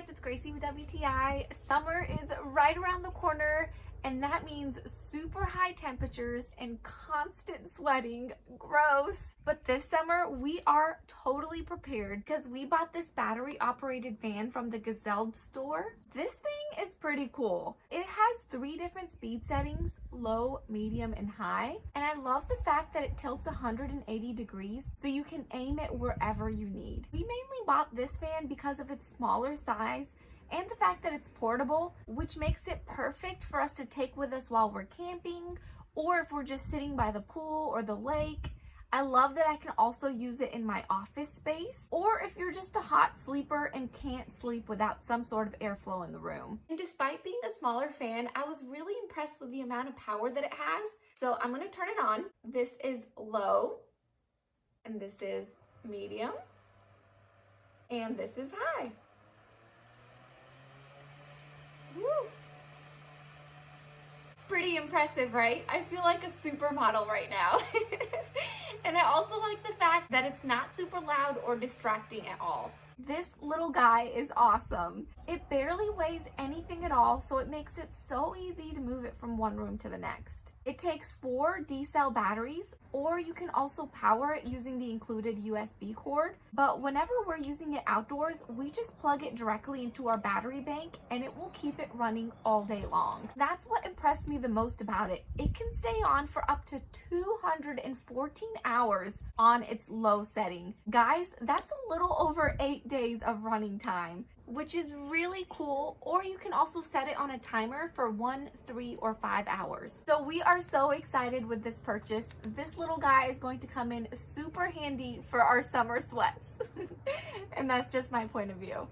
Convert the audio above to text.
it's Gracie with WTI. Summer is right around the corner, and that means super high temperatures and constant sweating. Gross. But this summer, we are totally prepared because we bought this battery operated fan from the Gazeled store. This thing is pretty cool. It has 3 different speed settings, low, medium, and high. And I love the fact that it tilts 180 degrees so you can aim it wherever you need. We mainly bought this fan because of its smaller size and the fact that it's portable, which makes it perfect for us to take with us while we're camping or if we're just sitting by the pool or the lake. I love that I can also use it in my office space, or if you're just a hot sleeper and can't sleep without some sort of airflow in the room. And despite being a smaller fan, I was really impressed with the amount of power that it has. So I'm gonna turn it on. This is low, and this is medium, and this is high. Woo. Pretty impressive, right? I feel like a supermodel right now. And I also like the fact that it's not super loud or distracting at all. This little guy is awesome. It barely weighs anything at all, so it makes it so easy to move it from one room to the next. It takes 4 D-cell batteries, or you can also power it using the included USB cord. But whenever we're using it outdoors, we just plug it directly into our battery bank and it will keep it running all day long. That's what impressed me the most about it. It can stay on for up to 214 hours on its low setting. Guys, that's a little over 8 days of running time, which is really cool. Or you can also set it on a timer for 1, 3, or 5 hours. So we are so excited with this purchase. This little guy is going to come in super handy for our summer sweats. And that's just my point of view.